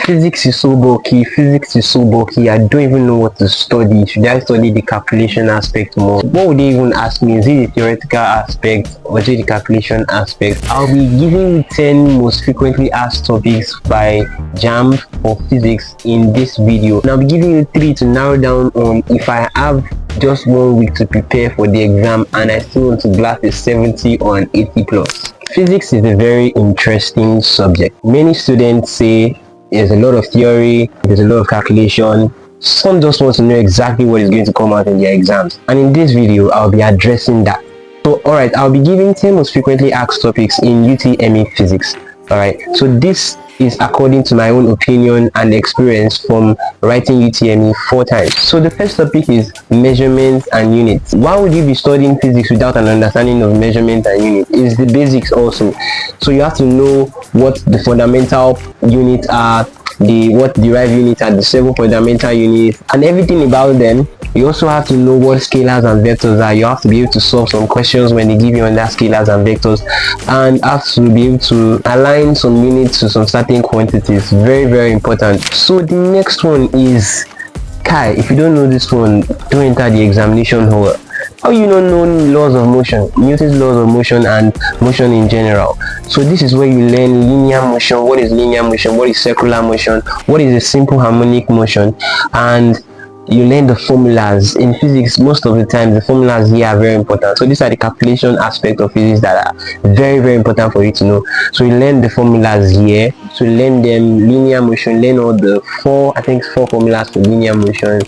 Physics is so bulky, I don't even know what to study. Should I study the calculation aspect more? What would they even ask me? Is it the theoretical aspect or is it the calculation aspect? I'll be giving you 10 most frequently asked topics by JAMB for physics in this video, and I'll be giving you 3 to narrow down on if I have just 1 week to prepare for the exam and I still want to blast a 70 or an 80 plus. Physics is a very interesting subject. Many students say there's a lot of theory, there's a lot of calculation. Some just want to know exactly what is going to come out in their exams, and in this video I'll be addressing that. So alright, I'll be giving 10 most frequently asked topics in UTME physics. Alright, so this is according to my own opinion and experience from writing UTME 4 times. So the first topic is measurements and units. Why would you be studying physics without an understanding of measurement and units? It's the basics also. So you have to know what the fundamental units are, what derived units are, the 7 fundamental units, and everything about them. You also have to know what scalars and vectors are. You have to be able to solve some questions when they give you under scalars and vectors, and have to be able to align some units to some certain quantities. Very, very important. So the next one is, Kai, if you don't know this one, don't enter the examination hall. How you don't know laws of motion, Newton's laws of motion and motion in general? So this is where you learn linear motion. What is linear motion? What is circular motion? What is a simple harmonic motion? And you learn the formulas. In physics, most of the time the formulas here are very important. So these are the calculation aspect of physics that are very, very important for you to know. So you learn the formulas here. So you learn them, linear motion, learn all the 4 formulas for linear motion.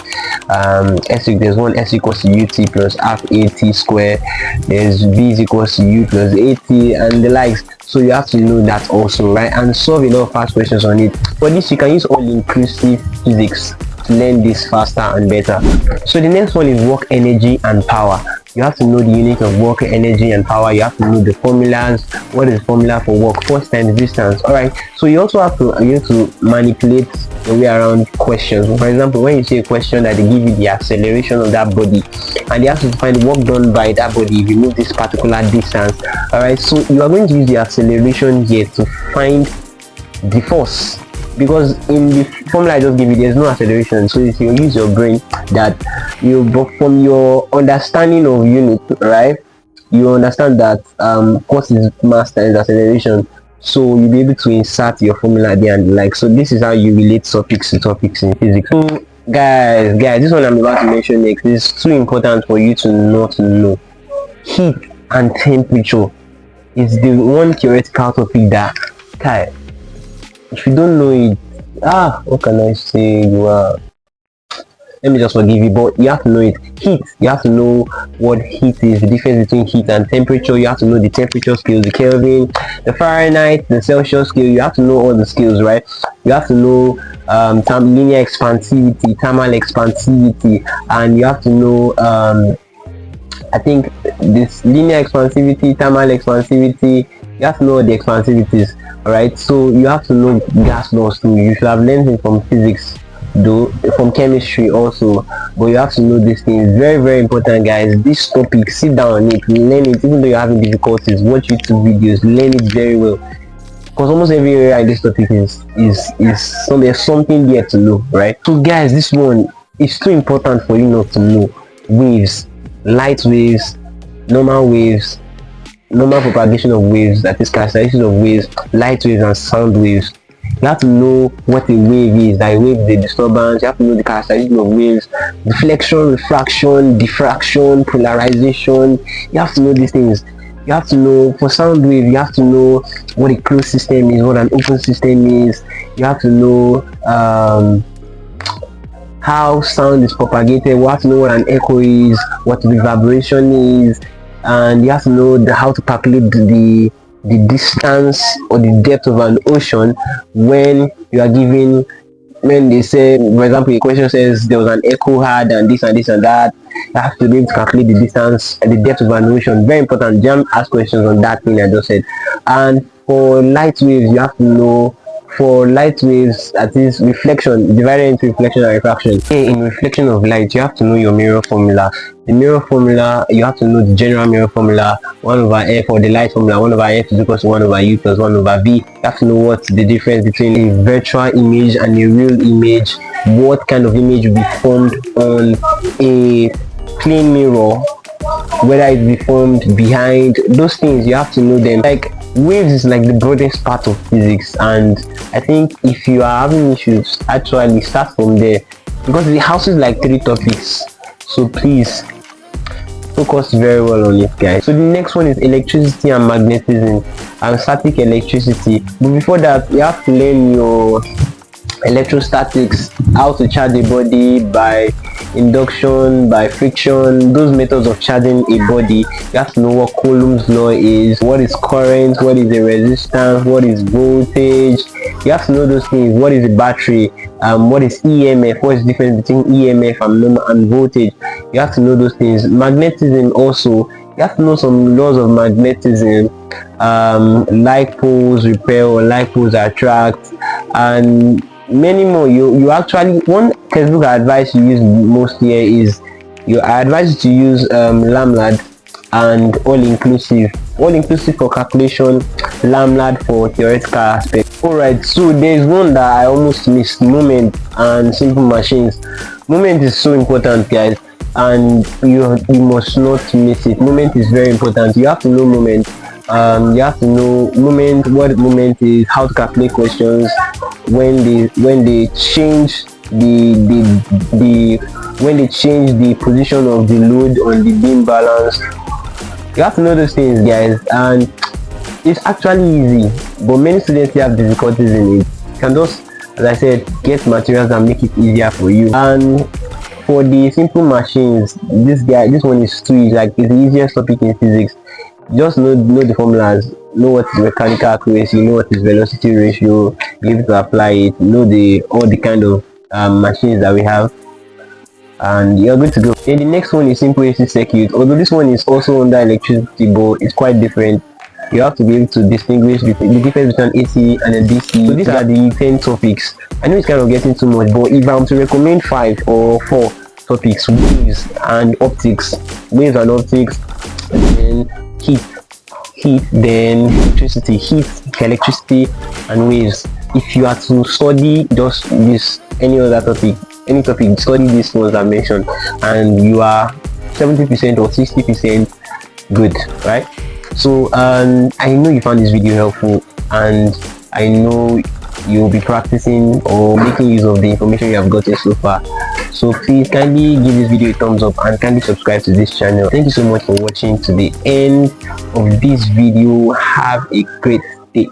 There's one S equals to ut plus half at square, there's v is equals to u plus at, and the likes. So you have to know that also, right? And solve a lot of past questions on it. For this, you can use all inclusive physics to learn this faster and better. So the next one is work, energy and power. You have to know the unit of work, energy and power. You have to know the formulas. What is the formula for work? Force times distance. Alright, so you also have to manipulate the way around questions. For example, when you see a question that they give you the acceleration of that body, and you have to find work done by that body if you move this particular distance. Alright, so you are going to use the acceleration here to find the force, because in the formula I just give you, there's no acceleration. So if you use your brain, that from your understanding of unit, right, you understand that force is mass times acceleration, so you'll be able to insert your formula there and like. So this is how you relate topics to topics in physics. So guys, this one I'm about to mention next is too important for you to not know. Heat and temperature is the one theoretical topic that, Kai, if you don't know it, what can I say? Let me just forgive you, but you have to know it. Heat, you have to know what heat is, the difference between heat and temperature. You have to know the temperature scales, the Kelvin, the Fahrenheit, the Celsius scale. You have to know all the scales, right? You have to know linear expansivity, thermal expansivity, and you have to know I think this linear expansivity, thermal expansivity. You have to know the expansivities. Alright, so you have to know gas laws too. You should have learned it from physics, though, from chemistry also, but you have to know these things. Very, very important, guys. This topic, sit down on it, learn it. Even though you're having difficulties, watch YouTube videos, learn it very well, because almost every area in this topic is there's something there to know, right? So guys, this one is too important for you not to know. Waves, light waves, normal waves, normal propagation of waves, that is characteristics of waves, light waves and sound waves. You have to know what a wave is. That a wave is a disturbance. You have to know the characteristics of waves, deflection, refraction, diffraction, polarization. You have to know these things. You have to know, for sound wave, you have to know what a closed system is, what an open system is. You have to know how sound is propagated. You have to know what an echo is, what reverberation is, and you have to know how to calculate the distance or the depth of an ocean when you are given, when they say, for example, a question says there was an echo had and this and this and that. You have to be able to calculate the distance and the depth of an ocean. Very important. JAMB asks questions on that thing I just said. And for light waves, you have to know for light waves, that is reflection divided into reflection and refraction. In reflection of light, you have to know your mirror formula. The mirror formula, you have to know the general mirror formula, 1 over f, or the light formula, 1 over f is equal to 1 over u plus 1 over v. You have to know what's the difference between a virtual image and a real image, what kind of image will be formed on a plain mirror, whether it be formed behind. Those things you have to know them. Like waves is like the broadest part of physics, and I think if you are having issues, actually start from there, because it houses like 3 topics, so please focus very well on it, guys. So the next one is electricity and magnetism and static electricity. But before that, you have to learn your electrostatics, how to charge a body by induction, by friction, those methods of charging a body. You have to know what Coulomb's law is, what is current, what is the resistance, what is voltage. You have to know those things. What is a battery, what is EMF, what is the difference between EMF and voltage. You have to know those things. Magnetism also, you have to know some laws of magnetism, like poles repel or like poles attract, and many more. You actually, one textbook I advise you use most here is, I advise you to use LAMLAD and all-inclusive for calculation, LAMLAD for theoretical aspect. Alright, so there's one that I almost missed, moment and simple machines. Moment is so important, guys, and you must not miss it. Moment is very important. You have to know moment. You have to know moment, what moment is, how to calculate questions, when they change the position of the load on the beam balance. You have to know those things, guys, and it's actually easy, but many students have difficulties in it. You can just, as I said, get materials that make it easier for you. And for the simple machines, this one is too easy. Like, it's the easiest topic in physics. Just know the formulas, know what is mechanical accuracy, know what is velocity ratio, be able to apply it, know all the kind of machines that we have, and you're good to go. Then the next one is simple AC circuit. Although this one is also under electricity, but it's quite different. You have to be able to distinguish the difference between AC and a DC. So these are the 10 topics. I know it's kind of getting too much, but if I'm to recommend 5 or 4 topics, waves and optics, then heat, then electricity, electricity and waves. If you are to study just this, any topic, study these ones I mentioned, and you are 70% or 60% good, right? So I know you found this video helpful, and I know you'll be practicing or making use of the information you have gotten so far. So please kindly give this video a thumbs up and kindly subscribe to this channel. Thank you so much for watching to the end of this video. Have a great day.